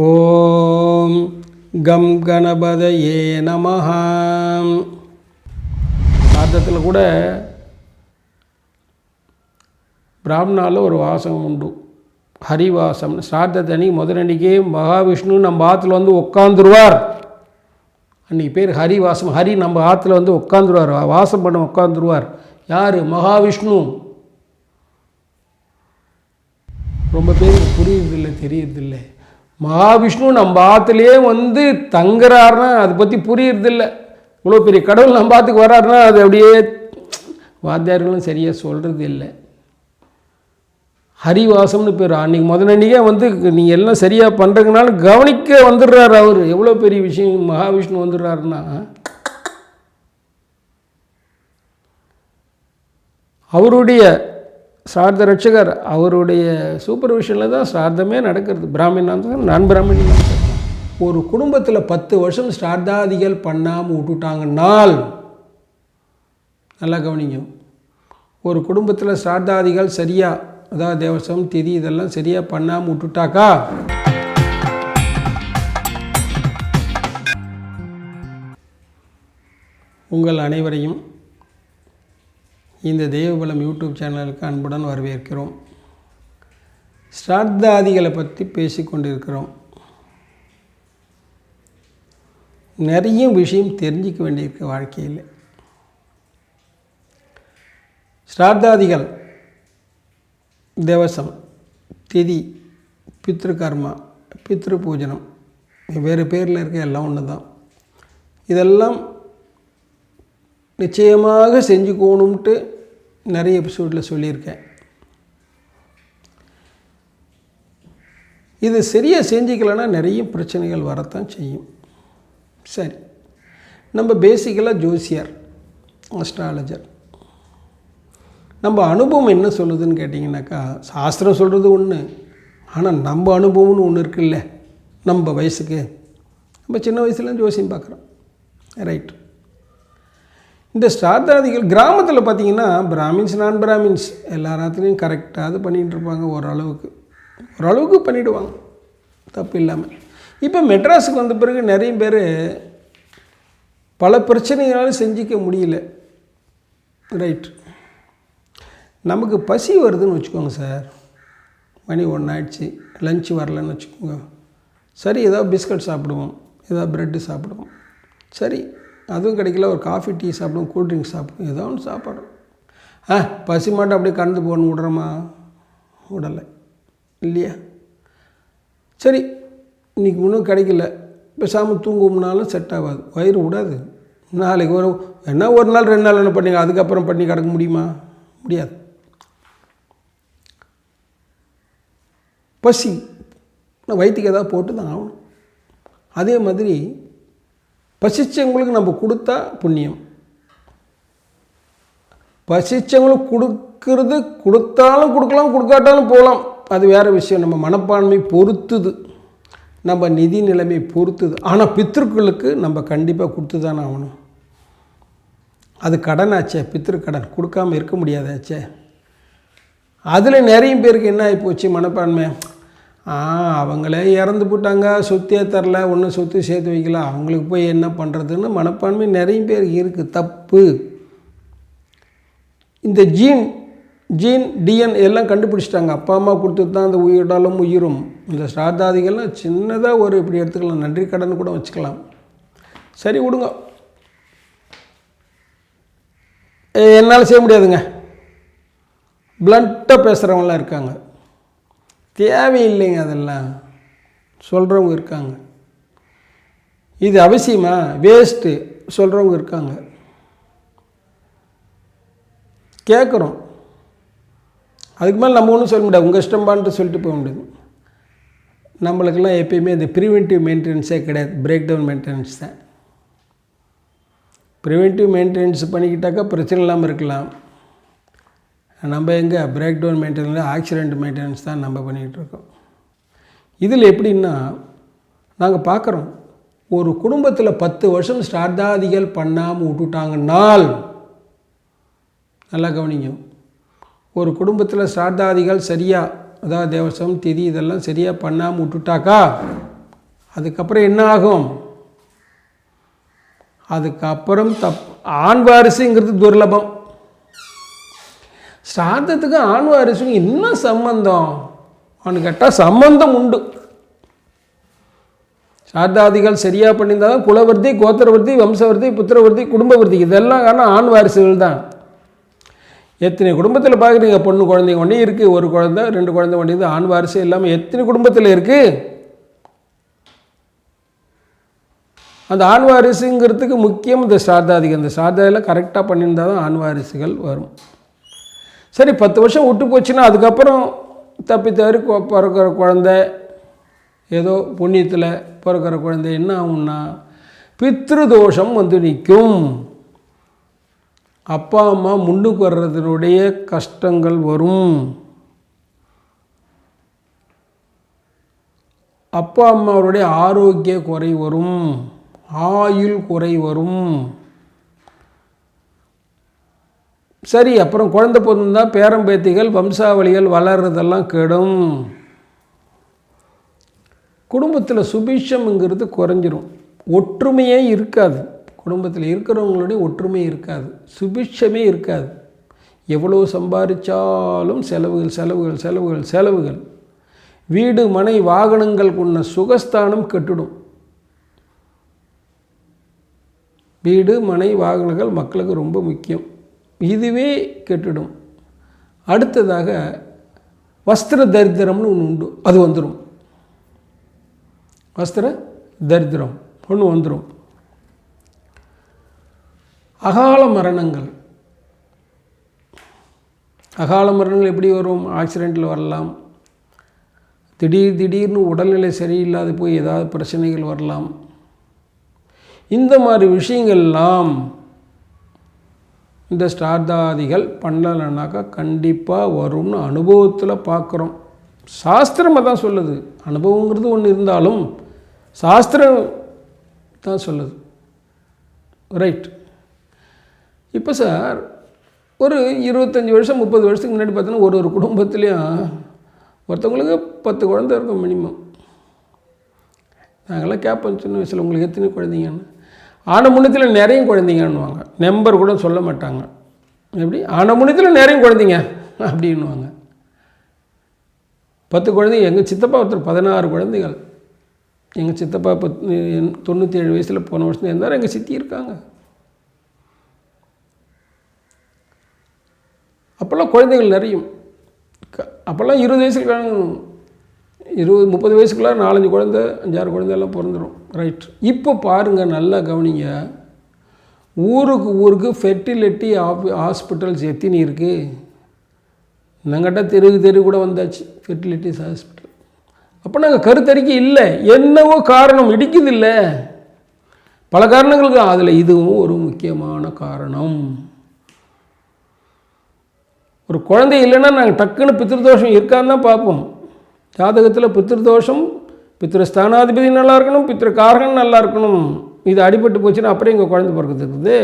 ஓம் come கணபதயே நமஹ. சாதத்தில் கூட பிராமணாவில் ஒரு வாசகம் உண்டு, ஹரிவாசம். சாதத்தனி முதலன்னைக்கே மகாவிஷ்ணு நம்ம ஆற்றுல வந்து உட்காந்துருவார். அன்றைக்கி பேர் ஹரிவாசம். ஹரி நம்ம ஆற்றுல வந்து உட்காந்துருவார், வாசம் பண்ண உட்காந்துருவார். யார்? மகாவிஷ்ணு. ரொம்ப பேருக்கு புரியுறதில்லை, தெரியறதில்லை. மகாவிஷ்ணு நம்ம ஆற்றுலேயே வந்து தங்குறாருன்னா அதை பற்றி புரியுறதில்லை. இவ்வளோ பெரிய கடவுள் நம்ம ஆற்றுக்கு வர்றாருன்னா அது அப்படியே வாத்தியார்களும் சரியாக சொல்கிறது இல்லை. ஹரிவாசம்னு பேர். அன்றைக்கி முதலன்னைக்கே வந்து நீங்கள் எல்லாம் சரியாக பண்ணுறதுனால கவனிக்க வந்துடுறாரு அவர். எவ்வளோ பெரிய விஷயம் மகாவிஷ்ணு வந்துடுறாருன்னா, அவருடைய சார்த ரட்சகர், அவருடைய சூப்பர்விஷனில் தான் சார்த்தமே நடக்கிறது. பிராமினான் நான் பிராமினான். ஒரு குடும்பத்தில் 10 வருஷம் ஸ்ரார்த்தாதிகள் பண்ணாமல் விட்டுட்டாங்கன்னால், நல்லா கவனிங்க, ஒரு குடும்பத்தில் ஸ்ரார்த்தாதிகள் சரியாக, அதாவது தேவசம் திதி இதெல்லாம் சரியாக பண்ணாமல் விட்டுட்டாக்கா, உங்கள் அனைவரையும் இந்த தெய்வபலம் யூடியூப் சேனலுக்கு அன்புடன் வரவேற்கிறோம். ஸ்ரார்த்தாதிகளை பற்றி பேசிக்கொண்டிருக்கிறோம். நிறைய விஷயம் தெரிஞ்சிக்க வேண்டியிருக்கு வாழ்க்கையில். ஸ்ரார்த்தாதிகள், தேவசம், திதி, பித்ருகர்மா, பித்ரு பூஜனம், வேறு பேரில் இருக்க எல்லாம் ஒன்று தான். இதெல்லாம் நிச்சயமாக செஞ்சுக்கணும்ட்டு நிறைய எபிசோடில் சொல்லியிருக்கேன். இது சரியாக செஞ்சுக்கலைன்னா நிறைய பிரச்சனைகள் வரத்தான் செய்யும். சரி, நம்ம பேசிக்கலாக ஜோசியர், அஸ்ட்ராலஜர். நம்ம அனுபவம் என்ன சொல்லுதுன்னு கேட்டிங்கனாக்கா, சாஸ்திரம் சொல்கிறது ஒன்று, ஆனால் நம்ம அனுபவம்னு ஒன்று இருக்குல்ல. நம்ம வயசுக்கு, நம்ம சின்ன வயசுல ஜோசியம் பார்க்குறோம், ரைட். இந்த ஸ்ரார்த்தாதிகள் கிராமத்தில் பார்த்திங்கன்னா, பிராமின்ஸ் நான் பிராமின்ஸ் எல்லாத்துலேயும் கரெக்டாக அது பண்ணிகிட்டு இருப்பாங்க. ஓரளவுக்கு பண்ணிவிடுவாங்க, தப்பு இல்லாமல். இப்போ மெட்ராஸுக்கு வந்த பிறகு நிறைய பேர் பல பிரச்சனைகளால் செஞ்சிக்க முடியல, ரைட். நமக்கு பசி வருதுன்னு வச்சுக்கோங்க சார், மணி 1 ஆயிடுச்சு, லஞ்சு வரலன்னு வச்சுக்கோங்க. சரி, ஏதாவது பிஸ்கட் சாப்பிடுவோம், ஏதாவது ப்ரெட்டு சாப்பிடுவோம். சரி, அதுவும் கிடைக்கல, ஒரு காஃபி டீ சாப்பிடுவோம், கூல்ட்ரிங்க்ஸ் சாப்பிடுவோம், ஏதோ ஒன்று சாப்பிடும். பசி மாட்டோம் அப்படியே கடந்து போகணும் விடுறோமா? விடலை இல்லையா? சரி, இன்றைக்கி ஒன்றும் கிடைக்கல, பேசாமல் தூங்கும்னாலும் செட் ஆகாது, வயிறு விடாது. நாளைக்கு ஒரு நாள் 2 நாள் என்ன பண்ணிங்க, அதுக்கப்புறம் பண்ணி கிடக்க முடியுமா? முடியாது. பசி வயிற்றுக்கு ஏதாவது போட்டு தான் ஆகணும். அதே மாதிரி பசிச்சவங்களுக்கு நம்ம கொடுத்தா புண்ணியம். பசிச்சவங்களுக்கு கொடுக்கறது, கொடுத்தாலும் கொடுக்கலாம், கொடுக்காட்டாலும் போகலாம், அது வேறு விஷயம். நம்ம மனப்பான்மை பொறுத்துது, நம்ம நிதி நிலைமை பொறுத்துது. ஆனால் பித்ருக்களுக்கு நம்ம கண்டிப்பாக கொடுத்து தானே ஆகணும். அது கடனாச்சே, பித்ரு கடன் கொடுக்காமல் இருக்க முடியாதாச்சே. அதில் நிறைய பேருக்கு என்ன ஆகிப்போச்சு மனப்பான்மை, அவங்களே இறந்து போட்டாங்க, சொத்தே தரல, ஒன்றும் சொத்து சேர்த்து வைக்கல, அவங்களுக்கு போய் என்ன பண்ணுறதுன்னு மனப்பான்மை நிறைய பேருக்கு இருக்குது. தப்பு. இந்த ஜீன் டிஎன் எல்லாம் கண்டுபிடிச்சிட்டாங்க. அப்பா அம்மா கொடுத்து தான் அந்த உயிரிடாலும் உயிரும். இந்த ஸ்ரார்த்தாதிகள்லாம் சின்னதாக ஒரு இப்படி எடுத்துக்கலாம், நன்றி கடன் கூட வச்சுக்கலாம். சரி விடுங்க, என்னால் செய்ய முடியாதுங்க, பிளண்ட்டாக பேசுகிறவங்களாம் இருக்காங்க. தேவையில்லைங்க, அதெல்லாம் சொல்கிறவங்க இருக்காங்க. இது அவசியமா, வேஸ்ட்டு சொல்கிறவங்க இருக்காங்க. கேட்குறோம், அதுக்கு மேலே நம்ம ஒன்றும் சொல்ல முடியாது, உங்கள் இஷ்டம்பான்ட்டு சொல்லிட்டு போக முடியாது. நம்மளுக்கெல்லாம் எப்பயுமே இந்த ப்ரிவென்டிவ் மெயின்டெனன்ஸே கிடையாது, பிரேக் டவுன் மெயின்டெனன்ஸ் தான். ப்ரிவென்டிவ் மெயின்டெனன்ஸ் பண்ணிக்கிட்டாக்கா பிரச்சனை இல்லாமல் இருக்கலாம். நம்ம எங்கே breakdown maintenance, accident maintenance தான் நம்ம பண்ணிகிட்ருக்கோம். இதில் எப்படின்னா, நாங்கள் பார்க்குறோம், ஒரு குடும்பத்தில் 10 வருஷம் ஸ்ரார்த்தாதிகள் பண்ணாமல் விட்டுட்டாங்கன்னால், நல்லா கவனிங்க, ஒரு குடும்பத்தில் ஸ்ரார்த்தாதிகள் சரியாக, அதாவது தேவசம் திதி இதெல்லாம் சரியாக பண்ணாமல் விட்டுட்டாக்கா, அதுக்கப்புறம் என்ன ஆகும்? அதுக்கப்புறம் ஆண் வாரிசுங்கிறது துர்லபம். ஸ்ராத்தத்துக்கு ஆண் வாரிசுக்கும் என்ன சம்பந்தம் அவனு கேட்டால் சம்பந்தம் உண்டு. ஸ்ராத்தாதிகள் சரியாக பண்ணியிருந்தால் தான் குலவர்த்தி, கோத்திரவர்த்தி, வம்சவர்த்தி, புத்திரவர்த்தி, குடும்பவர்த்தி இதெல்லாம் காரணம் ஆண் வாரிசுகள் தான். எத்தனை குடும்பத்தில் பார்க்குறீங்க, பொண்ணு குழந்தைங்க ஒன்றே இருக்குது, ஒரு குழந்தை 2 குழந்தை ஒன்றே ஆண் வாரிசு எல்லாமே எத்தனை குடும்பத்தில் இருக்குது. அந்த ஆண் வாரிசுங்கிறதுக்கு முக்கியம் இந்த ஸ்ராத்தாதிகள். இந்த ஸ்ராத்தாதிகள் கரெக்டாக பண்ணியிருந்தால் தான் ஆண் வாரிசுகள் வரும். சரி, 10 வருஷம் விட்டு போச்சுன்னா அதுக்கப்புறம் தப்பி தவறி பிறக்கிற குழந்தை, ஏதோ புண்ணியத்தில் பிறக்கிற குழந்தை என்ன ஆகும்னா பித்ரு தோஷம் வந்து நிற்கும். அப்பா அம்மா முன்னுக்கு வர்றதுனுடைய கஷ்டங்கள் வரும். அப்பா அம்மாவுடைய ஆரோக்கிய குறை வரும், ஆயுள் குறை வரும். சரி, அப்புறம் குழந்தை பிறந்தா பேரம்பேத்திகள் வம்சாவளிகள் வளர்றதெல்லாம் கெடும். குடும்பத்தில் சுபிஷம்ங்கிறது குறைஞ்சிரும், ஒற்றுமையே இருக்காது. குடும்பத்தில் இருக்கிறவங்களுடைய ஒற்றுமை இருக்காது, சுபிஷமே இருக்காது. எவ்வளோ சம்பாதிச்சாலும் செலவுகள் செலவுகள் செலவுகள் செலவுகள். வீடு மனை வாகனங்கள் கொண்ட சுகஸ்தானம் கெட்டுடும். வீடு மனை வாகனங்கள் மக்களுக்கு ரொம்ப முக்கியம், இதுவே கெட்டுடும். அடுத்ததாக வஸ்திர தரித்திரம்னு ஒன்று உண்டு, அது வந்துடும். வஸ்திர தரித்திரம் ஒன்று வந்துடும். அகால மரணங்கள். அகால மரணங்கள் எப்படி வரும்? ஆக்சிடெண்ட்டில் வரலாம், திடீர்னு உடல்நிலை சரியில்லாத போய் ஏதாவது பிரச்சனைகள் வரலாம். இந்த மாதிரி விஷயங்கள்லாம் இந்த ஸ்ராத்தாதிகள் பண்ணலைன்னாக்கா கண்டிப்பாக வரும்னு அனுபவத்தில் பார்க்குறோம். சாஸ்திரமாக தான் சொல்லுது. அனுபவங்கிறது ஒன்று இருந்தாலும் சாஸ்திரம் தான் சொல்லுது. ரைட். இப்போ சார் ஒரு 25 வருஷம் 30 வருஷத்துக்கு முன்னாடி பார்த்தோன்னா ஒரு குடும்பத்துலேயும் ஒருத்தவங்களுக்கு 10 குழந்தை இருக்கும் மினிமம். நாங்களாம் கேட்போம் சின்ன வயசில், உங்களுக்கு எத்தனை குழந்தைங்கன்னு. ஆனமுன்னத்தில் நிறைய குழந்தைங்கன்னுவாங்க, நம்பர் கூட சொல்ல மாட்டாங்க. எப்படி? ஆனமுன்னத்தில் நிறைய குழந்தைங்க அப்படின்வாங்க. 10 குழந்தைங்க. எங்கள் சித்தப்பா ஒருத்தர் 16 குழந்தைகள். எங்கள் சித்தப்பா 97 வயசில் போன வருஷம் இருந்தார். எங்கள் சித்தி இருக்காங்க. அப்போல்லாம் குழந்தைகள் நிறையும். அப்போல்லாம் 20 வயசுக்கு 20-30 வயசுக்குள்ள 4-5 குழந்தை 5-6 குழந்தையெல்லாம் பிறந்துடும். ரைட். இப்போ பாருங்கள், நல்லா கவனிங்க. ஊருக்கு ஃபெர்டிலிட்டி ஹாஸ்பிட்டல்ஸ் எத்தனை இருக்குது? நாங்கள்கிட்ட தெரு கூட வந்தாச்சு ஃபெர்டிலிட்டிஸ் ஹாஸ்பிட்டல். அப்போ நாங்கள் கருத்தரிக்கை இல்லை, என்னவோ காரணம் இடிக்குது இல்லை, பல காரணங்களுக்கு. அதில் இதுவும் ஒரு முக்கியமான காரணம். ஒரு குழந்தை இல்லைன்னா நாங்கள் டக்குன்னு பித்திருதோஷம் இருக்கான்னு தான் பார்ப்போம். ஜாதகத்தில் பித்திருதோஷம், பித்திருஸ்தானாதிபதி நல்லா இருக்கணும், பித்திருக்காரகன் நல்லா இருக்கணும். இது அடிபட்டு போச்சுன்னா அப்புறம் எங்கள் குழந்தை பிறக்கிறது இருக்குது.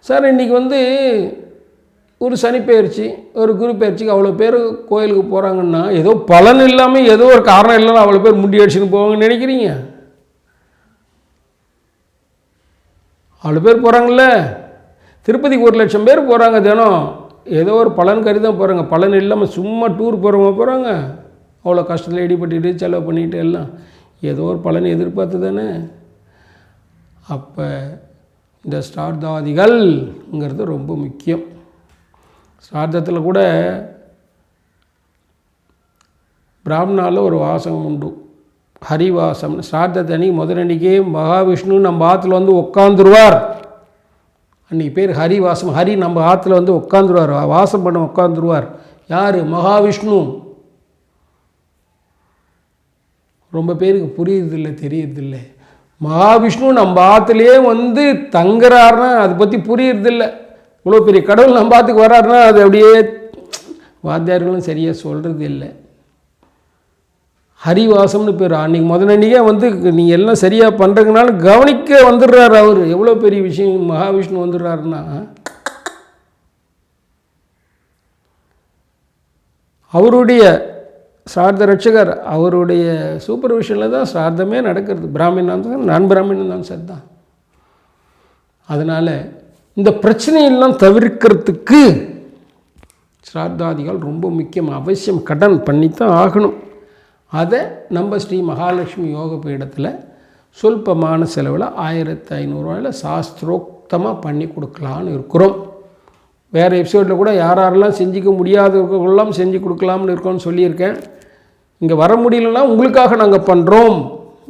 சார் இன்றைக்கி ஒரு சனி பயிற்சி, ஒரு குரு பயிற்சிக்கு அவ்வளோ பேர் கோயிலுக்கு போகிறாங்கன்னா ஏதோ பலன் இல்லாமல் ஏதோ ஒரு காரணம் இல்லைன்னா அவ்வளோ பேர் முடி அடிச்சுன்னு போவாங்கன்னு நினைக்கிறீங்க? அவ்வளோ பேர் போகிறாங்கல்ல. திருப்பதிக்கு 1 லட்சம் பேர் போகிறாங்க தினம். ஏதோ ஒரு பலன் கருதி தான் போகிறாங்க, பலன் இல்லாமல் சும்மா டூர் போகிறவங்க போகிறாங்க. அவ்வளோ கஷ்டத்தில் இடிபட்டுட்டு செலவு பண்ணிட்டு எல்லாம் ஏதோ ஒரு பலன் எதிர்பார்த்து தானே. அப்போ இந்த ஸ்ராத்தாதிகள்ங்கிறது ரொம்ப முக்கியம். ஸ்ராத்தத்தில் கூட பிராமணாவில் ஒரு வாசகம் உண்டு, ஹரிவாசம். ஸ்ராத்தத்தை முதலன்னைக்கே மகாவிஷ்ணு நம்ம ஆற்றுல உட்காந்துருவார். அன்றைக்கி பேர் ஹரிவாசம். ஹரி நம்ம ஆற்றுல உட்காந்துருவார், வாசம் பண்ண உட்காந்துருவார். யார்? மகாவிஷ்ணு. ரொம்ப பேருக்கு புரியுறதில்லை, தெரியறதில்லை. மகாவிஷ்ணு நம்ம ஆற்றுலேயே தங்குறாருன்னா அதை பற்றி புரியுறதில்லை. இவ்வளோ பெரிய கடவுள் நம்ம ஆற்றுக்கு வர்றாருன்னா அது அப்படியே வாத்தியார்களும் சரியாக சொல்கிறது இல்லை. ஹரிவாசம்னு பேர். அன்றைக்கி முதலன்னைக்கே நீங்கள் எல்லாம் சரியாக பண்ணுறதுனால கவனிக்க வந்துடுறாரு அவர். எவ்வளோ பெரிய விஷயம் மகாவிஷ்ணு வந்துடுறாருன்னா, அவருடைய ஸ்ரார்த்த ரட்சகர் அவருடைய சூப்பர்விஷனில் தான் ஸ்ரார்த்தமே நடக்கிறது. பிராமினாக தான் நான் பிராமின் தான் சரி தான். அதனால் இந்த பிரச்சனையெல்லாம் தவிர்க்கிறதுக்கு ஸ்ரார்த்தாதிகள் ரொம்ப முக்கியம், அவசியம், கடன் பண்ணித்தான் ஆகணும். அதை நம்ம ஸ்ரீ மகாலட்சுமி யோக பீடத்தில் சொல்பமான செலவில் 1500 சாஸ்திரோக்தமாக பண்ணி கொடுக்கலான்னு இருக்கிறோம். வேறு எபிசோடில் கூட யாரெல்லாம் செஞ்சிக்க முடியாதவர்களெல்லாம் செஞ்சு கொடுக்கலாம்னு இருக்கோம்னு சொல்லியிருக்கேன். இங்கே வர முடியலன்னா உங்களுக்காக நாங்கள் பண்ணுறோம்.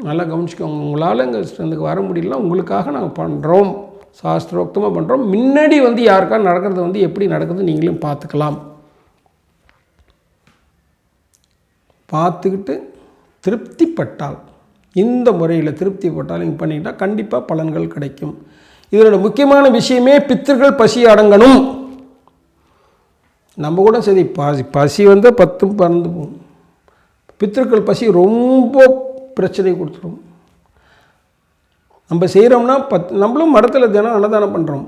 நல்லா கவனிச்சுக்கோங்க. உங்களால் இங்கே வர முடியலன்னா உங்களுக்காக நாங்கள் பண்ணுறோம், சாஸ்திரோக்தமாக பண்ணுறோம். முன்னாடி யாருக்கா நடக்கிறது எப்படி நடக்குது நீங்களும் பார்த்துக்கலாம். பார்த்துக்கிட்டு திருப்திப்பட்டால், இந்த முறையில் திருப்திப்பட்டால் நீங்கள் பண்ணிக்கிட்டால் கண்டிப்பாக பலன்கள் கிடைக்கும். இதனோட முக்கியமான விஷயமே பித்திருக்கள் பசி அடங்கணும். நம்ம கூட சரி பசி 10 பறந்து போகும். பித்திருக்கள் பசி ரொம்ப பிரச்சனை கொடுத்துரும். நம்ம செய்கிறோம்னா நம்மளும் மடத்தில் தினம் அன்னதானம் பண்ணுறோம்,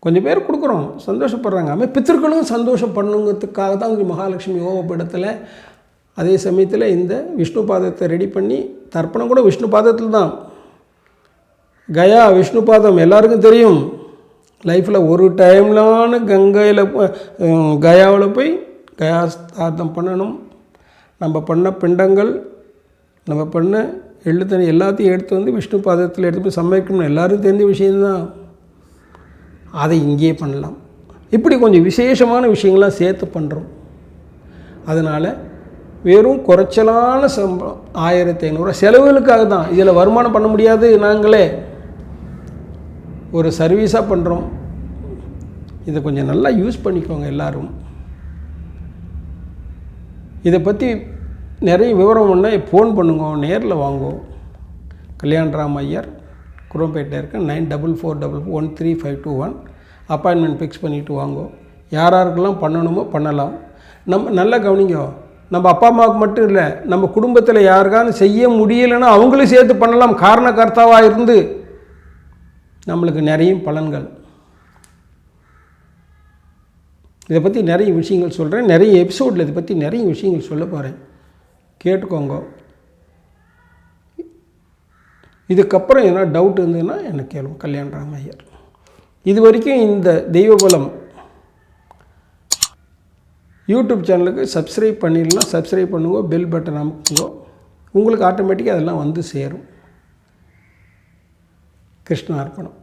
கொஞ்சம் பேர் கொடுக்குறோம், சந்தோஷப்படுறாங்க. அதுமாதிரி பித்திருக்களும் சந்தோஷம் பண்ணுங்கிறதுக்காக தான் மகாலட்சுமி யோக பீடத்தில் அதே சமயத்தில் இந்த விஷ்ணு பாதத்தை ரெடி பண்ணி, தர்ப்பணம் கூட விஷ்ணு பாதத்தில் தான். கயா விஷ்ணு பாதம் எல்லாருக்கும் தெரியும். லைஃப்பில் ஒரு டைம்லான கங்கையில் கயாவில் போய் கயா ஸ்தார்த்தம் பண்ணணும். நம்ம பண்ண பிண்டங்கள், நம்ம பண்ண எள்ளு தண்ணி எல்லாத்தையும் எடுத்து விஷ்ணு பாதத்தில் எடுத்து போய் சமைக்கணும். எல்லோரும் தெரிஞ்ச விஷயந்தான். அதை இங்கேயே பண்ணலாம். இப்படி கொஞ்சம் விசேஷமான விஷயங்கள்லாம் சேர்த்து பண்ணுறோம். அதனால் வெறும் குறைச்சலான சம்பளம் 1500 செலவுகளுக்காக தான். இதில் வருமானம் பண்ண முடியாது. நாங்களே ஒரு சர்வீஸாக பண்ணுறோம். இதை கொஞ்சம் நல்லா யூஸ் பண்ணிக்கோங்க எல்லோரும். இதை பற்றி நிறைய விவரம் பண்ணால் ஃபோன் பண்ணுங்க, நேரில் வாங்கோ. கல்யாண்ராம் ஐயர், குரோம்பேட்டில் இருக்க 9444135521 அப்பாயின்மெண்ட் ஃபிக்ஸ் பண்ணிவிட்டு வாங்கோ. யாராருக்கெல்லாம் பண்ணணுமோ பண்ணலாம். நம்ம நல்லா கவனிங்க. நம்ம அப்பா அம்மாவுக்கு மட்டும் இல்லை, நம்ம குடும்பத்தில் யாருக்கானு செய்ய முடியலைன்னா அவங்களும் சேர்த்து பண்ணலாம். காரணகர்த்தாவாக இருந்து நம்மளுக்கு நிறைய பலன்கள். இதை பற்றி நிறைய விஷயங்கள் சொல்கிறேன். நிறைய எபிசோடில் இதை பற்றி நிறைய விஷயங்கள் சொல்ல போகிறேன், கேட்டுக்கோங்க. இதுக்கப்புறம் என்ன டவுட் இருந்ததுன்னா எனக்கு கேளுங்க. கல்யாண்ராம் ஐயர். இது வரைக்கும் இந்த தெய்வபலம் யூடியூப் சேனலுக்கு சப்ஸ்கிரைப் பண்ணிடலாம். சப்ஸ்கிரைப் பண்ணுங்க, பெல் பட்டன் அமுக்குங்க. உங்களுக்கு ஆட்டோமேட்டிக்காக அதெல்லாம் சேரும். கிருஷ்ணார்ப்பணம்.